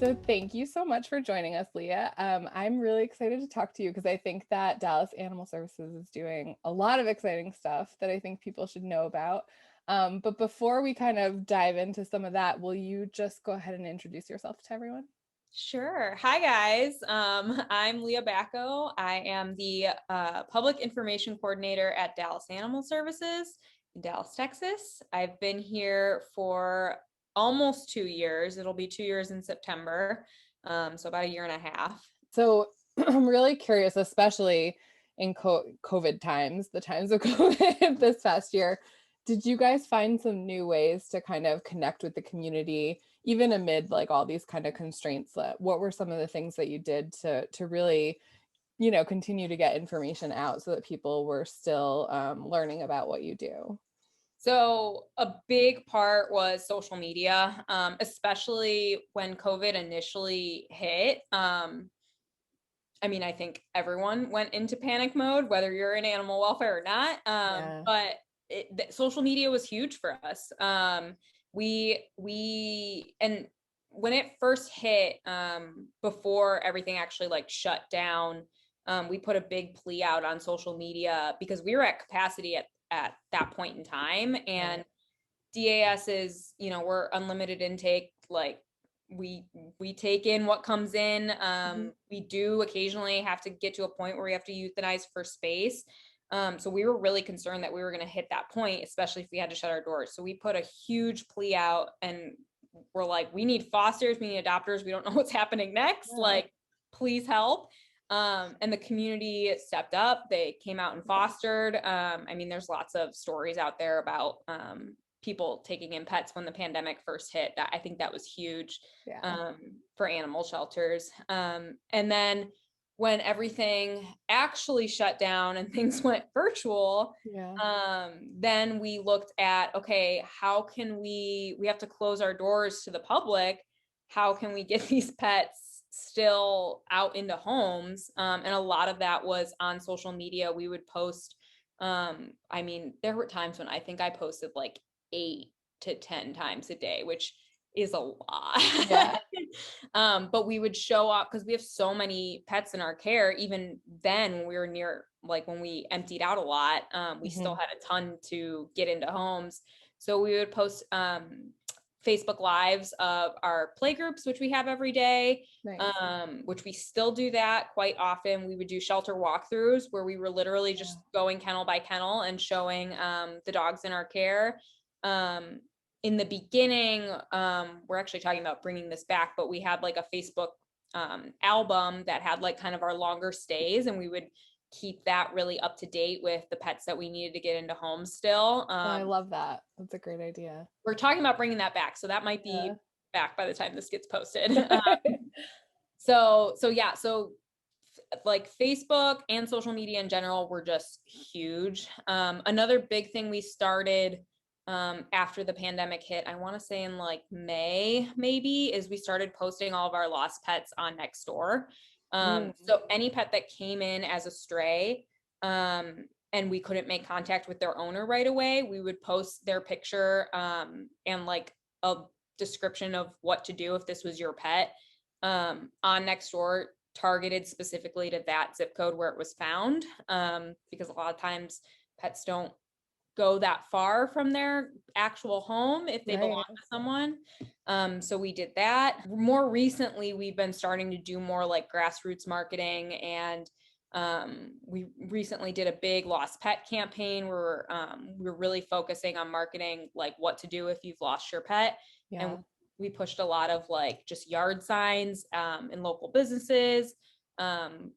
So thank you so much for joining us, Leah. I'm really excited to talk to you because I think that Dallas Animal Services is doing a lot of exciting stuff that I think people should know about. But before we kind of dive into some of that, will you just go ahead and introduce yourself to everyone? Sure. Hi, guys. I'm Leah Backo. I am the Public Information Coordinator at Dallas Animal Services in Dallas, Texas. I've been here for almost 2 years. It'll be 2 years in September, so about a year and a half. So I'm really curious, especially in COVID times, the times of COVID this past year. Did you guys find some new ways to kind of connect with the community, even amid like all these kind of constraints? What were some of the things that you did to really, continue to get information out so that people were still learning about what you do? So a big part was social media, especially when COVID initially hit. I think everyone went into panic mode, whether you're in animal welfare or not. Yeah. But social media was huge for us. We and when it first hit, before everything actually like shut down, we put a big plea out on social media because we were at capacity at that point in time, and Right. DAS is, we're unlimited intake. Like we take in what comes in. Mhm. We do occasionally have to get to a point where we have to euthanize for space. So we were really concerned that we were going to hit that point, especially if we had to shut our doors. So we put a huge plea out, and we're like, we need fosters, we need adopters. We don't know what's happening next. Yeah. Like, please help. And the community stepped up. They came out and fostered. There's lots of stories out there about people taking in pets when the pandemic first hit. I think that was huge, Yeah. for animal shelters. And then when everything actually shut down and things went virtual, Yeah. then we looked at, okay, how can we have to close our doors to the public. How can we get these pets still out into homes? And a lot of that was on social media. We would post, there were times when I think I posted like 8 to 10 times a day, which is a lot. Yeah. But we would show up because we have so many pets in our care. Even then, when we were when we emptied out a lot, we still Hmm. had a ton to get into homes. So we would post Facebook Lives of our play groups, which we have every day, Nice. which we still do that quite often. We would do shelter walkthroughs where we were literally Yeah. just going kennel by kennel and showing the dogs in our care. In the beginning, we're actually talking about bringing this back, but we had like a Facebook album that had like kind of our longer stays, and we would keep that really up to date with the pets that we needed to get into homes still. Oh, I love that. That's a great idea. We're talking about bringing that back, so that might be Yeah. back by the time this gets posted. So like Facebook and social media in general were just huge. Another big thing we started after the pandemic hit, I want to say in like May maybe, is we started posting all of our lost pets on Nextdoor. Mm. So any pet that came in as a stray, and we couldn't make contact with their owner right away, we would post their picture, and like a description of what to do if this was your pet, on Nextdoor, targeted specifically to that zip code where it was found, because a lot of times pets don't go that far from their actual home if they belong Right. to someone. So we did that. More recently, we've been starting to do more like grassroots marketing, and we recently did a big lost pet campaign where we're really focusing on marketing like what to do if you've lost your pet. And Yeah. we pushed a lot of like just yard signs in local businesses,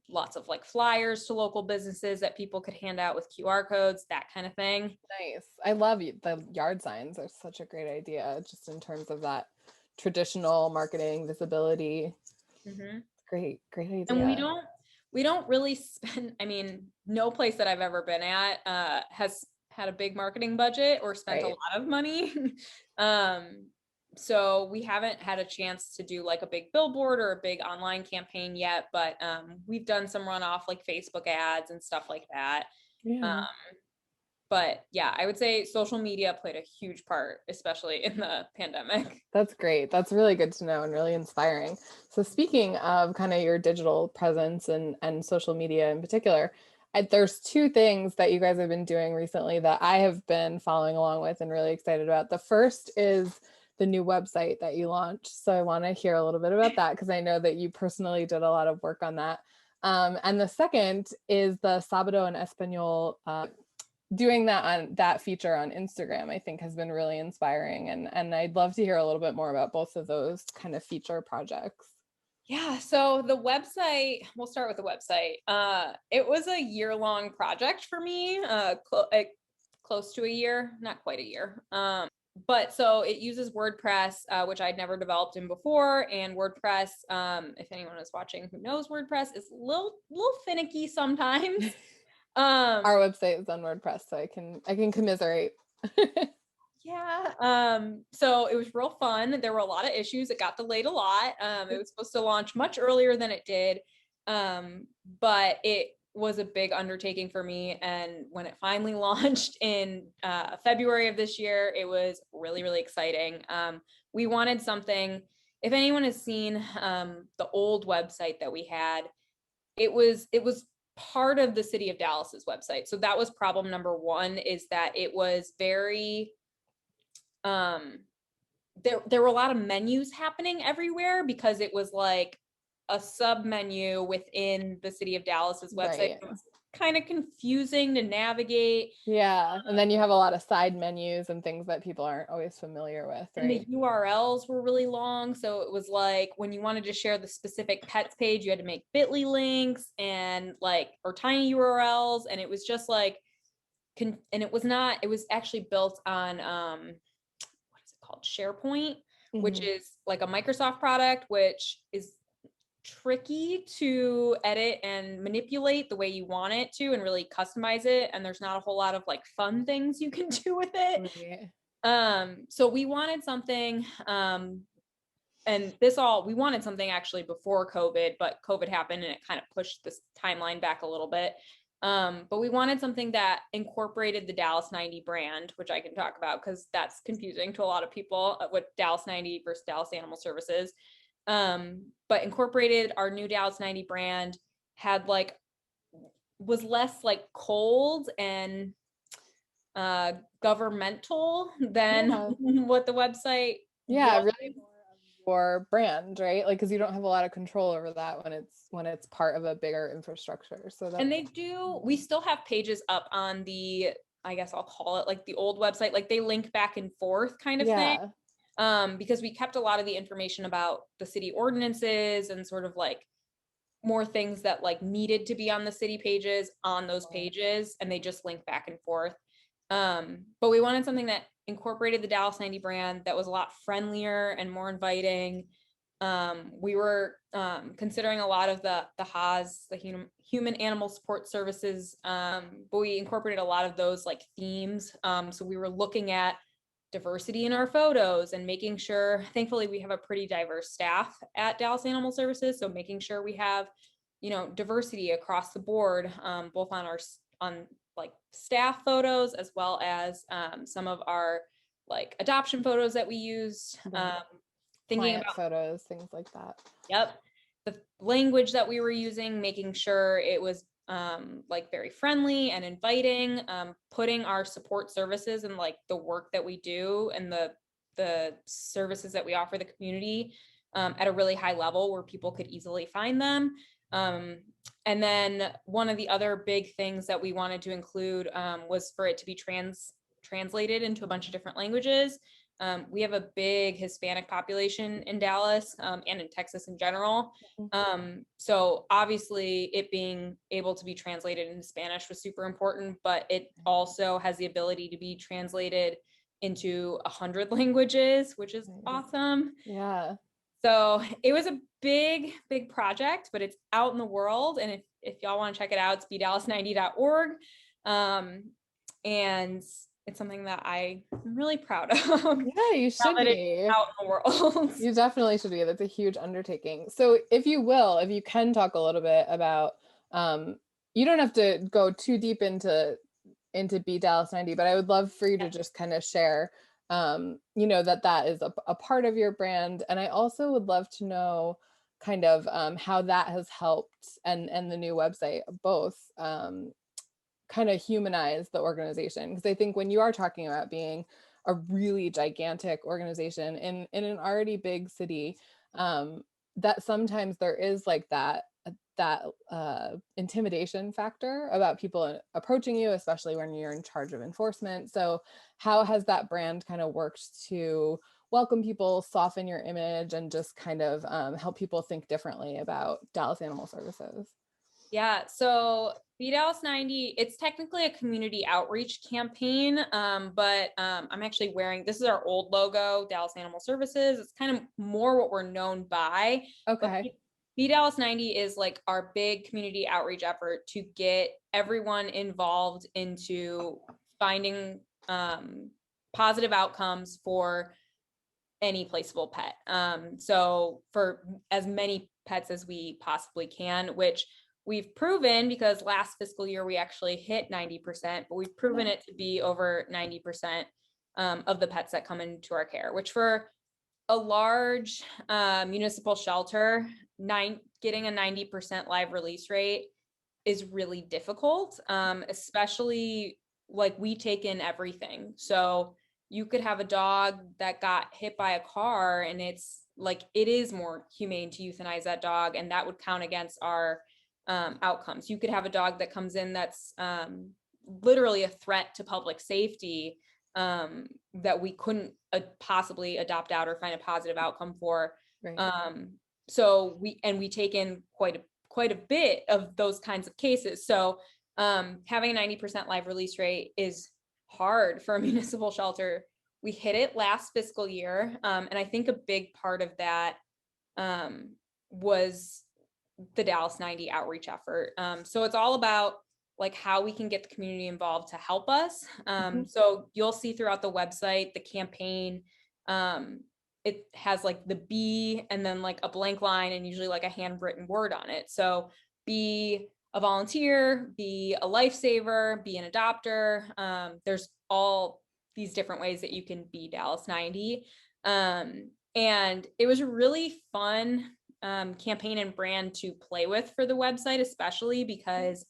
lots of like flyers to local businesses that people could hand out with QR codes, that kind of thing. Nice. I love you. The yard signs are such a great idea, just in terms of that traditional marketing visibility. Mm-hmm. Great, great And we idea. don't we don't really spend, no place that I've ever been at has had a big marketing budget or spent a Right. lot of money. um so we haven't had a chance to do like a big billboard or a big online campaign yet, but we've done some runoff like Facebook ads and stuff like that. um Yeah. But yeah, I would say social media played a huge part, especially in the pandemic. That's great. That's really good to know and really inspiring. So speaking of kind of your digital presence and social media in particular, there's two things that you guys have been doing recently that I have been following along with and really excited about. The first is the new website that you launched. So I want to hear a little bit about that because I know that you personally did a lot of work on that. And the second is the Sábado en Español, doing that on that feature on Instagram, I think has been really inspiring. And I'd love to hear a little bit more about both of those kind of feature projects. Yeah, so the website, we'll start with the website. It was a year-long project for me, close to a year, not quite a year. But so it uses WordPress, which I'd never developed in before. And WordPress, if anyone is watching who knows WordPress, is a little finicky sometimes. Our website is on WordPress, so I can commiserate. Yeah. So it was real fun. There were a lot of issues. It got delayed a lot. It was supposed to launch much earlier than it did. But it was a big undertaking for me. And when it finally launched in February of this year, it was really, really exciting. We wanted something, if anyone has seen the old website that we had, it was part of the city of Dallas's website. So that was problem number one, is that it was very there were a lot of menus happening everywhere because it was like a sub menu within the city of Dallas's website. Right. It was kind of confusing to navigate. Yeah. And then you have a lot of side menus and things that people aren't always familiar with. And the Right. URLs were really long. So it was like when you wanted to share the specific pets page, you had to make bit.ly links and like, or tiny URLs. And it was just like, and it was not, it was actually built on, called SharePoint, which is like a Microsoft product, which is tricky to edit and manipulate the way you want it to and really customize it. And there's not a whole lot of like fun things you can do with it. Right. So we wanted something, and we wanted something actually before COVID, but COVID happened and it kind of pushed this timeline back a little bit. But we wanted something that incorporated the Dallas 90 brand, which I can talk about because that's confusing to a lot of people, what Dallas 90 versus Dallas Animal Services. But incorporated our new Dallas 90 brand, had like, was less like cold and governmental than what the website Yeah, was. really more of your brand, right? Like, because you don't have a lot of control over that when it's part of a bigger infrastructure. So that, And we still have pages up on the, I guess I'll call it like the old website, like they link back and forth kind of thing. Because we kept a lot of the information about the city ordinances and sort of like more things that like needed to be on the city pages on those pages, and they just link back and forth. But we wanted something that incorporated the Dallas 90 brand, that was a lot friendlier and more inviting. We were considering a lot of the HAS, the human animal support services, but we incorporated a lot of those like themes. So we were looking at diversity in our photos and making sure, thankfully we have a pretty diverse staff at Dallas Animal Services, so making sure we have, diversity across the board, both on like staff photos as well as some of our like adoption photos that we used. Thinking about photos, things like that. Yep. The language that we were using, making sure it was like very friendly and inviting, putting our support services and like the work that we do and the services that we offer the community at a really high level where people could easily find them. And then one of the other big things that we wanted to include was for it to be translated into a bunch of different languages. We have a big Hispanic population in Dallas and in Texas in general. So obviously it being able to be translated into Spanish was super important, but it also has the ability to be translated into 100 languages, which is awesome. Yeah. So it was a big, big project, but it's out in the world. And if y'all want to check it out, it's bdallas90.org. And it's something that I'm really proud of. Yeah, you should be out in the world. You definitely should be. That's a huge undertaking. So if you can talk a little bit about, you don't have to go too deep into into Be Dallas 90, but I would love for you to just kind of share, that is a part of your brand. And I also would love to know kind of how that has helped, and the new website both kind of humanize the organization. Because I think when you are talking about being a really gigantic organization in an already big city, that sometimes there is like that intimidation factor about people approaching you, especially when you're in charge of enforcement. So how has that brand kind of worked to welcome people, soften your image, and just kind of help people think differently about Dallas Animal Services? Yeah, so Be Dallas 90, it's technically a community outreach campaign, but I'm actually wearing, this is our old logo, Dallas Animal Services. It's kind of more what we're known by. But Okay. Be Dallas 90 is like our big community outreach effort to get everyone involved into finding positive outcomes for any placeable pet. So for as many pets as we possibly can, which we've proven, because last fiscal year we actually hit 90%, but we've proven it to be over 90% of the pets that come into our care, which for a large municipal shelter, getting a 90% live release rate is really difficult, especially like we take in everything. So you could have a dog that got hit by a car, and it's like, it is more humane to euthanize that dog, and that would count against our outcomes. You could have a dog that comes in that's literally a threat to public safety, that we couldn't possibly adopt out or find a positive outcome for. Right. So we take in quite a bit of those kinds of cases. So having a 90% live release rate is hard for a municipal shelter. We hit it last fiscal year. And I think a big part of that was the Dallas 90 outreach effort. So it's all about like how we can get the community involved to help us. So you'll see throughout the website, the campaign, it has like the be and then like a blank line and usually like a handwritten word on it. So be a volunteer, be a lifesaver, be an adopter. There's all these different ways that you can be Dallas 90. And it was a really fun campaign and brand to play with for the website, especially because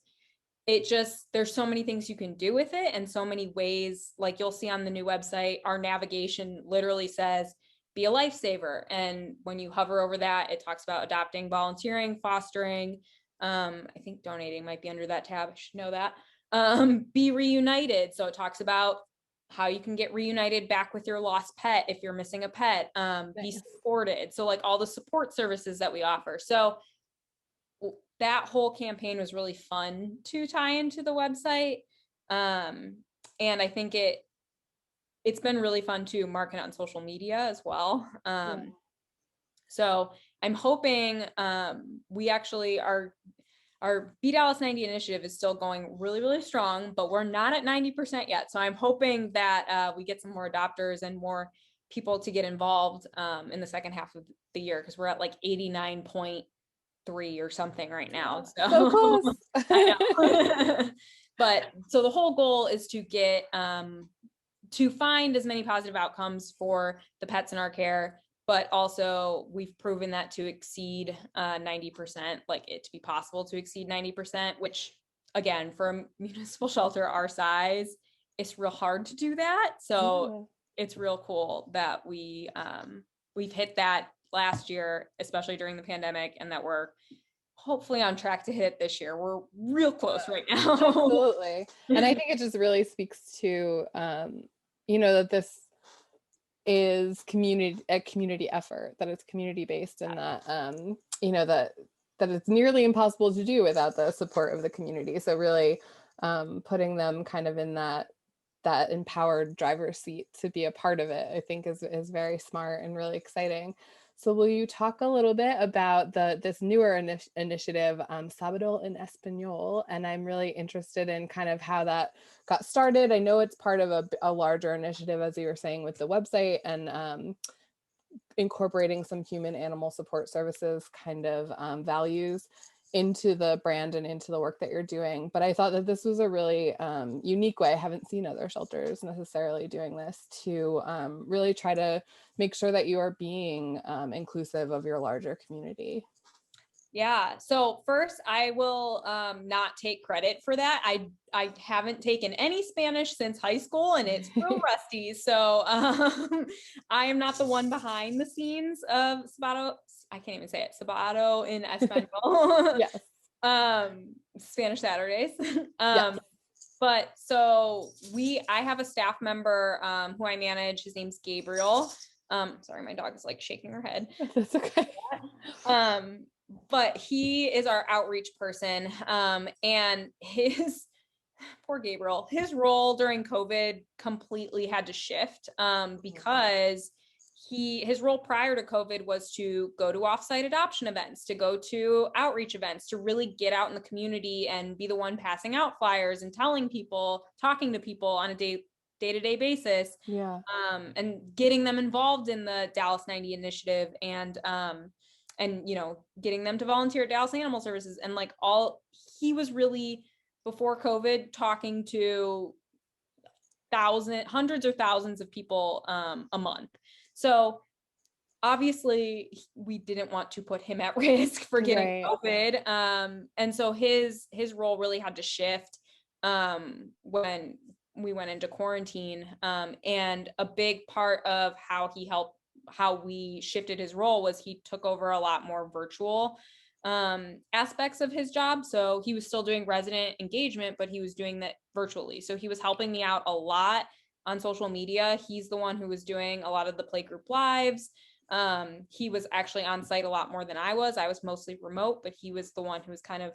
there's so many things you can do with it and so many ways. Like you'll see on the new website, our navigation literally says be a lifesaver, and when you hover over that, it talks about adopting, volunteering, fostering. I think donating might be under that tab, I should know that. Be reunited, so it talks about how you can get reunited back with your lost pet if you're missing a pet. Be supported, so like all the support services that we offer. So that whole campaign was really fun to tie into the website. And I think it's been really fun to market on social media as well. So I'm hoping we actually our Be Dallas 90 initiative is still going really, really strong, but we're not at 90% yet. So I'm hoping that we get some more adopters and more people to get involved in the second half of the year, because we're at like 89.3 or something right now. So close. I know. But so the whole goal is to get to find as many positive outcomes for the pets in our care, but also we've proven that to exceed 90%, like it to be possible to exceed 90%, which again, for a municipal shelter our size, it's real hard to do that. So it's real cool that we've hit that last year, especially during the pandemic, and that we're hopefully on track to hit this year. We're real close right now. Absolutely. And I think it just really speaks to, that this is a community effort, that it's community based, and that, that it's nearly impossible to do without the support of the community. So really putting them kind of in that empowered driver's seat to be a part of it, I think is very smart and really exciting. So will you talk a little bit about this newer initiative, Sábado en Español? And I'm really interested in kind of how that got started. I know it's part of a larger initiative, as you were saying, with the website and incorporating some human animal support services kind of values into the brand and into the work that you're doing. But I thought that this was a really unique way. I haven't seen other shelters necessarily doing this, to really try to make sure that you are being inclusive of your larger community. Yeah. So first, I will not take credit for that. I haven't taken any Spanish since high school, and it's real rusty. So I am not the one behind the scenes of Sabato. I can't even say it. Sabato in Espanol. Yes. Spanish Saturdays. Yes. But so I have a staff member who I manage. His name's Gabriel. Sorry, my dog is like shaking her head. That's okay. But he is our outreach person. And his poor Gabriel, his role during COVID completely had to shift because his role prior to COVID was to go to offsite adoption events, to go to outreach events, to really get out in the community and be the one passing out flyers and telling people, talking to people on a day-to-day basis. Yeah. And getting them involved in the Dallas 90 initiative, and getting them to volunteer at Dallas Animal Services, and like he was really, before COVID, talking to hundreds or thousands of people a month. So obviously we didn't want to put him at risk for getting COVID. And so his role really had to shift when we went into quarantine. And a big part of how we shifted his role was he took over a lot more virtual aspects of his job. So he was still doing resident engagement, but he was doing that virtually. So he was helping me out a lot on social media. He's the one who was doing a lot of the playgroup lives. He was actually on site a lot more than I was. I was mostly remote, but he was the one who was kind of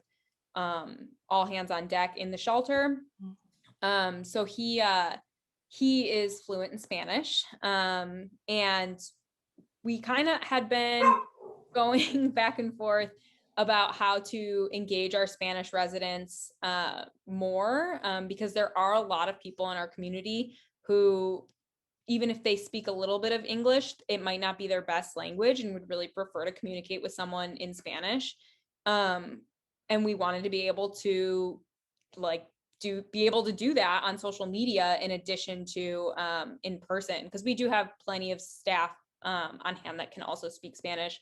all hands on deck in the shelter. So he is fluent in Spanish. And we kind of had been going back and forth about how to engage our Spanish residents more, because there are a lot of people in our community who, even if they speak a little bit of English, it might not be their best language and would really prefer to communicate with someone in Spanish. And we wanted to be able to be able to do that on social media in addition to in person, because we do have plenty of staff on hand that can also speak Spanish.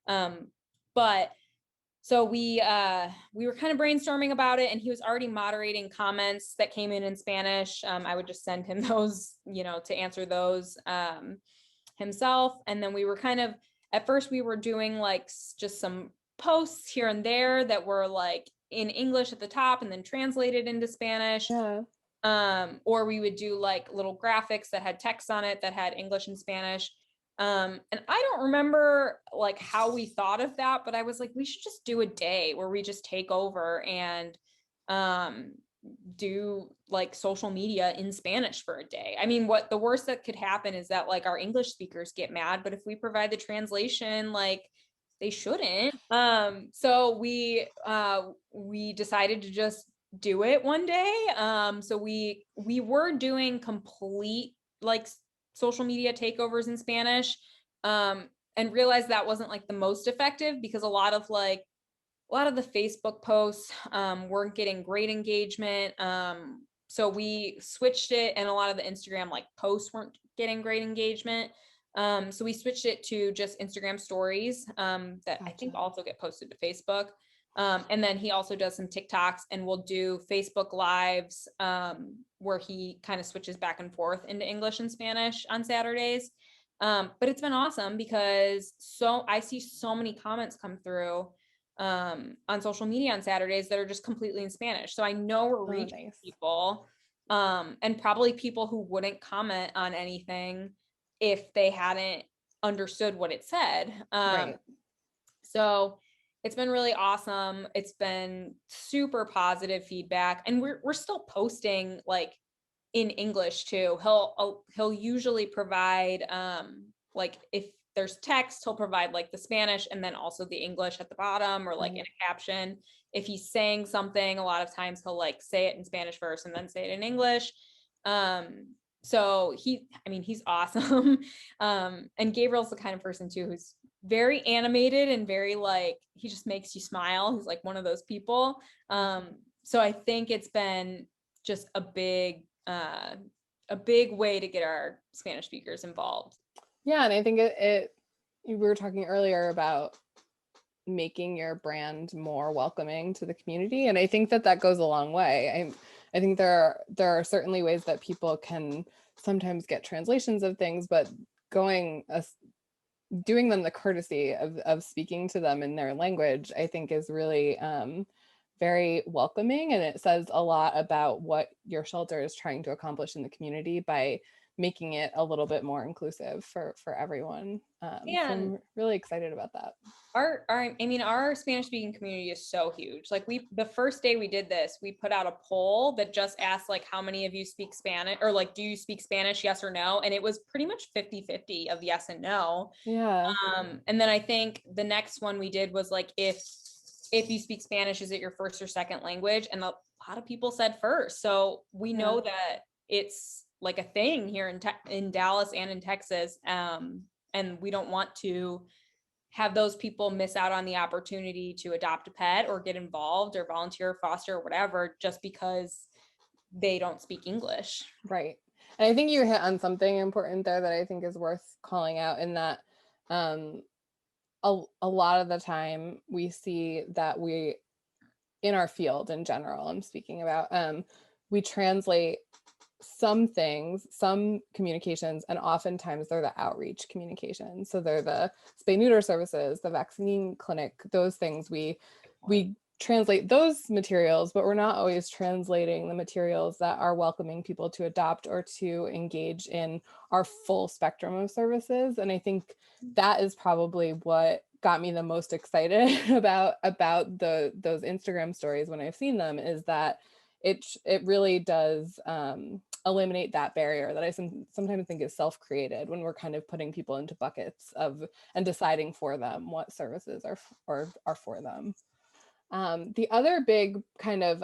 But so we were kind of brainstorming about it, and he was already moderating comments that came in Spanish. I would just send him those, to answer those himself. And then we were at first we were doing like just some posts here and there that were like in English at the top and then translated into Spanish. Yeah. Or we would do like little graphics that had text on it that had English and Spanish. And I don't remember like how we thought of that, but I was like, we should just do a day where we just take over and do like social media in Spanish for a day. I mean, what the worst that could happen is that like our English speakers get mad, but if we provide the translation, like they shouldn't. So we decided to just do it one day. So we were doing complete like social media takeovers in Spanish, and realized that wasn't like the most effective, because a lot of the Facebook posts weren't getting great engagement. So we switched it, and a lot of the Instagram like posts weren't getting great engagement. So we switched it to just Instagram stories that I think also get posted to Facebook. And then he also does some TikToks, and we'll do Facebook lives where he kind of switches back and forth into English and Spanish on Saturdays. But it's been awesome because I see so many comments come through on social media on Saturdays that are just completely in Spanish. So I know we're reaching people, and probably people who wouldn't comment on anything if they hadn't understood what it said. Right. So it's been really awesome. It's been super positive feedback, and we're still posting like in English too. He'll usually provide like if there's text, he'll provide like the Spanish and then also the English at the bottom, or like in a caption. If he's saying something, a lot of times he'll like say it in Spanish first and then say it in English. So he's awesome. And Gabriel's the kind of person too who's very animated and very like, he just makes you smile. He's like one of those people. So I think it's been just a big way to get our Spanish speakers involved. Yeah, and I think we were talking earlier about making your brand more welcoming to the community, and I think that goes a long way. I think there are certainly ways that people can sometimes get translations of things, but doing them the courtesy of speaking to them in their language, I think is really very welcoming, and it says a lot about what your shelter is trying to accomplish in the community by making it a little bit more inclusive for everyone. So I'm really excited about that. Our Spanish speaking community is so huge. Like the first day we did this, we put out a poll that just asked like, how many of you speak Spanish, or like, do you speak Spanish? Yes or no? And it was pretty much 50-50 of yes and no. Yeah. And then I think the next one we did was like, if you speak Spanish, is it your first or second language? And a lot of people said first. So we know that it's like a thing here in Dallas and in Texas. And we don't want to have those people miss out on the opportunity to adopt a pet or get involved or volunteer or foster or whatever, just because they don't speak English. Right. And I think you hit on something important there that I think is worth calling out, in that a lot of the time we see that in our field in general, I'm speaking about, we translate some things, some communications, and oftentimes they're the outreach communications. So they're the spay neuter services, the vaccine clinic, those things. We translate those materials, but we're not always translating the materials that are welcoming people to adopt or to engage in our full spectrum of services. And I think that is probably what got me the most excited about those Instagram stories when I've seen them, is that it really does eliminate that barrier that I sometimes think is self-created when we're kind of putting people into buckets and deciding for them what services are for them. The other big kind of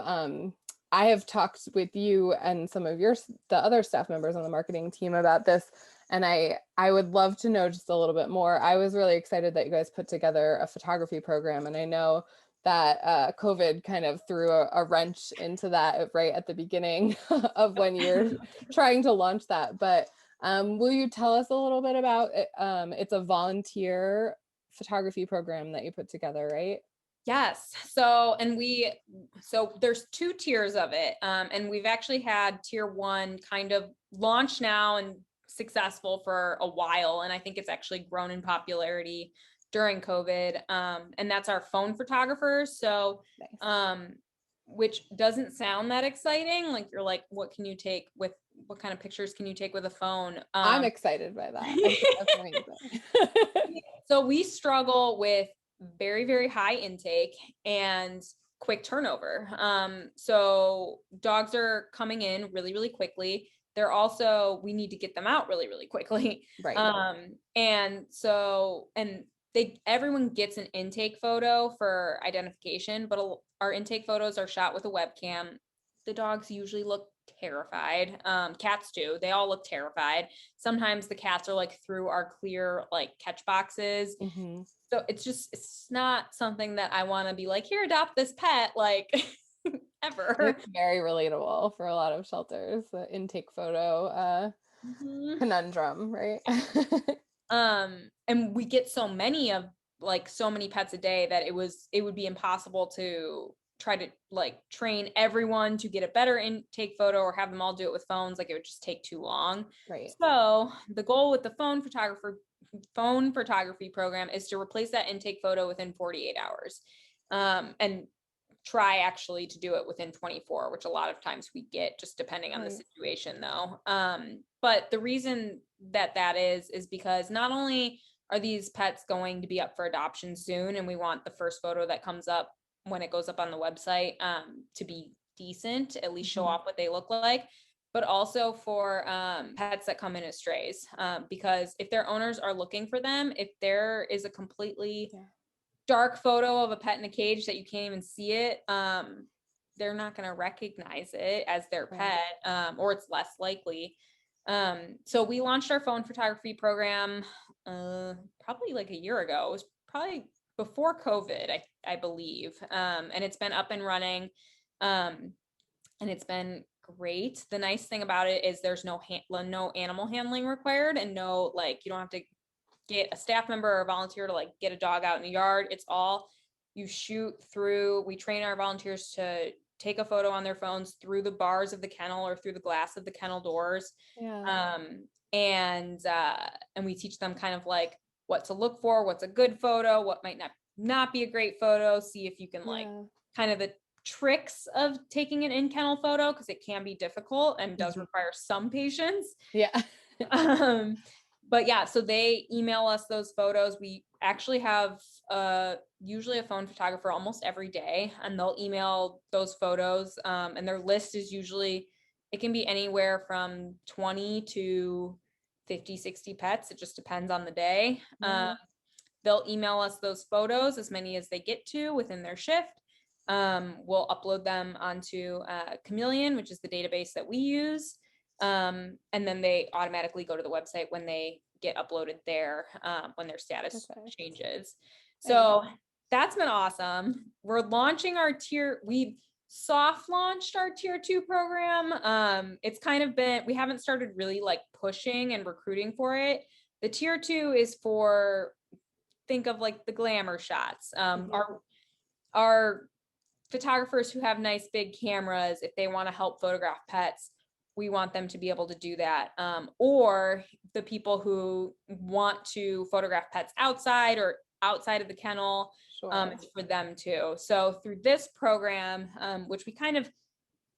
I have talked with you and some of the other staff members on the marketing team about this, and I would love to know just a little bit more. I was really excited that you guys put together a photography program, and I know that COVID kind of threw a wrench into that right at the beginning of when you're trying to launch that. But will you tell us a little bit about it? It's a volunteer photography program that you put together, right? Yes. So there's 2 tiers of it. And we've actually had tier 1 kind of launch now and successful for a while. And I think it's actually grown in popularity during COVID. And that's our phone photographers. So, nice. Which doesn't sound that exciting. Like, you're like, what kind of pictures can you take with a phone? I'm excited by that. That's amazing. So we struggle with very, very high intake and quick turnover. So dogs are coming in really, really quickly. We need to get them out really, really quickly. Right. Everyone gets an intake photo for identification, but our intake photos are shot with a webcam. The dogs usually look terrified. Cats too. They all look terrified. Sometimes the cats are like through our clear like catch boxes. Mm-hmm. So it's not something that I want to be like, here, adopt this pet, like ever. It's very relatable for a lot of shelters, the intake photo conundrum, right? And we get so many pets a day that it would be impossible to try to like train everyone to get a better intake photo or have them all do it with phones. Like, it would just take too long. Right. So the goal with the phone photography program is to replace that intake photo within 48 hours. And try actually to do it within 24, which a lot of times we get, just depending on the situation though. But the reason that is because not only are these pets going to be up for adoption soon, and we want the first photo that comes up when it goes up on the website to be decent, at least show off what they look like, but also for pets that come in as strays. Because if their owners are looking for them, if there is a completely dark photo of a pet in a cage that you can't even see it, they're not going to recognize it as their pet, or it's less likely. So we launched our phone photography program probably like a year ago. It was probably before COVID, I believe. And it's been up and running. And it's been great. The nice thing about it is there's no animal handling required, and no, like, you don't have to get a staff member or a volunteer to like get a dog out in the yard. It's all you shoot through. We train our volunteers to take a photo on their phones through the bars of the kennel or through the glass of the kennel doors. Yeah. And we teach them kind of like what to look for, what's a good photo, what might not be a great photo, see if you can like kind of the tricks of taking an in kennel photo, because it can be difficult and does require some patience. Yeah. But yeah, so they email us those photos. We actually have usually a phone photographer almost every day, and they'll email those photos. And their list is usually, it can be anywhere from 20 to 50, 60 pets. It just depends on the day. They'll email us those photos, as many as they get to within their shift. We'll upload them onto Chameleon, which is the database that we use. And then they automatically go to the website when they get uploaded there, when their status changes. So that's been awesome. We're launching we soft launched our tier 2 program. It's kind of been, we haven't started really like pushing and recruiting for it. The tier 2 is for, think of like the glamour shots. Our photographers who have nice big cameras, if they want to help photograph pets, we want them to be able to do that. Or the people who want to photograph pets outside or outside of the kennel, it's for them too. So through this program, which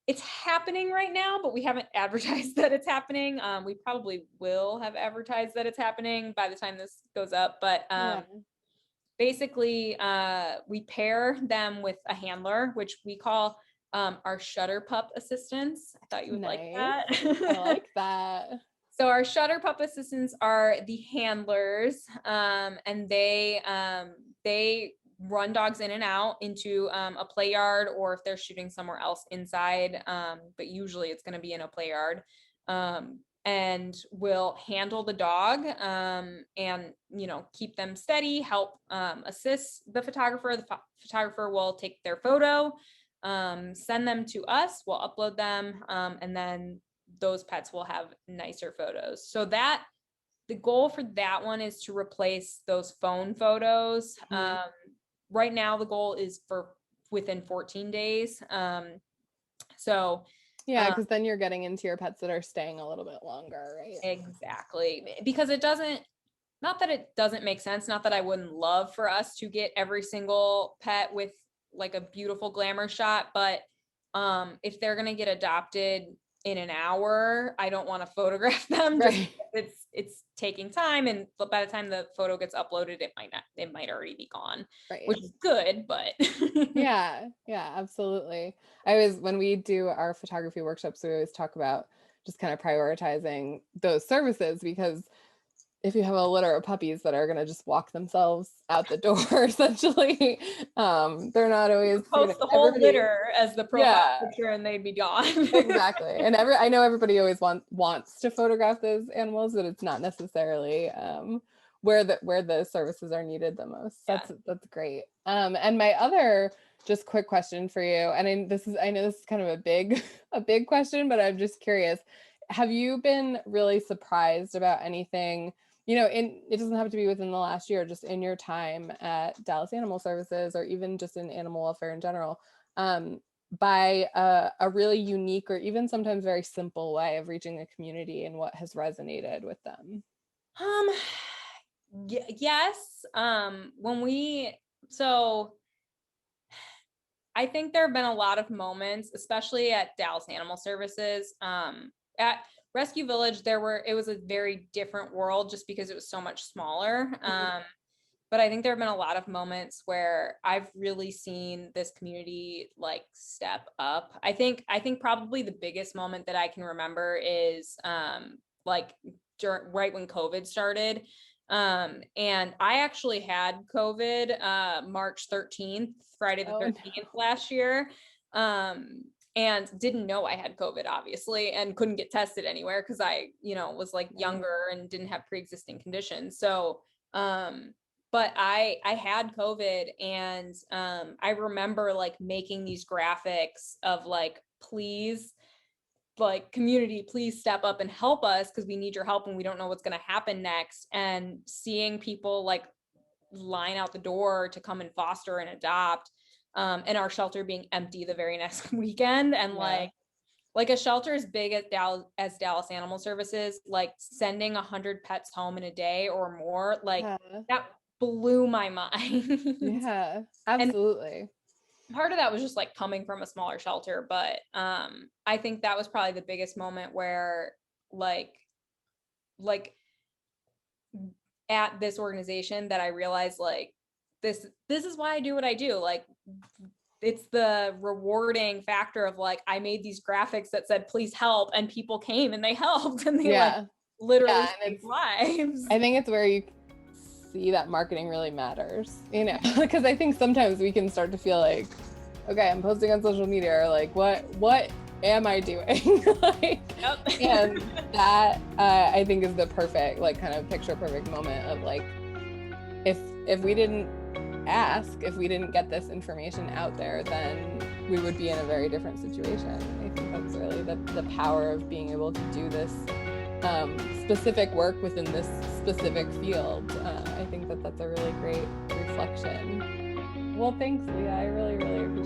it's happening right now, but we haven't advertised that it's happening. We probably will have advertised that it's happening by the time this goes up, but basically, we pair them with a handler, which we call our shutter pup assistants. I thought you would like that. I like that. So our shutter pup assistants are the handlers, and they run dogs in and out into a play yard, or if they're shooting somewhere else inside, but usually it's going to be in a play yard. And will handle the dog, and keep them steady, help assist the photographer. The photographer will take their photo, send them to us, we'll upload them, and then those pets will have nicer photos. So that the goal for that one is to replace those phone photos. Right now the goal is for within 14 days. So yeah, because then you're getting into your pets that are staying a little bit longer, right? Exactly. Because not that it doesn't make sense, not that I wouldn't love for us to get every single pet with like a beautiful glamour shot, but if they're going to get adopted in an hour, I don't want to photograph them. Right. It's taking time, and by the time the photo gets uploaded, it might already be gone, right, which is good, but yeah, absolutely. When we do our photography workshops, we always talk about just kind of prioritizing those services, because if you have a litter of puppies that are going to just walk themselves out the door, essentially, they're not always post the whole litter as the profile picture and they'd be gone. Exactly. And I know everybody always wants to photograph those animals, but it's not necessarily where the services are needed the most. That's great. And my other just quick question for you, and I know this is kind of a big question, but I'm just curious. Have you been really surprised about anything? It doesn't have to be within the last year, just in your time at Dallas Animal Services, or even just in animal welfare in general, by a really unique or even sometimes very simple way of reaching the community, and what has resonated with them? Yes. I think there have been a lot of moments, especially at Dallas Animal Services. At Rescue Village, it was a very different world just because it was so much smaller. But I think there have been a lot of moments where I've really seen this community like step up. I think probably the biggest moment that I can remember is right when COVID started. And I actually had COVID March 13th, Friday the 13th last year. and didn't know I had COVID, obviously, and couldn't get tested anywhere because I, was like younger and didn't have pre-existing conditions. So, but I had COVID, and I remember like making these graphics of like, please, like, community, please step up and help us because we need your help and we don't know what's going to happen next. And seeing people like line out the door to come and foster and adopt, and our shelter being empty the very next weekend, and like a shelter as big as Dallas Animal Services, like sending 100 pets home in a day or more, like that blew my mind. Yeah, absolutely. And part of that was just like coming from a smaller shelter, but I think that was probably the biggest moment where like at this organization that I realized like this is why I do what I do. Like, it's the rewarding factor of like, I made these graphics that said, please help, and people came and they helped, and they like literally saved lives. I think it's where you see that marketing really matters, because I think sometimes we can start to feel like, okay, I'm posting on social media, or like, what am I doing? Like, and that I think is the perfect, like, kind of picture perfect moment of like, if we didn't ask, if we didn't get this information out there, then we would be in a very different situation. I think that's really the power of being able to do this specific work within this specific field. I think that's a really great reflection. Well, thanks, Leah. I really, really appreciate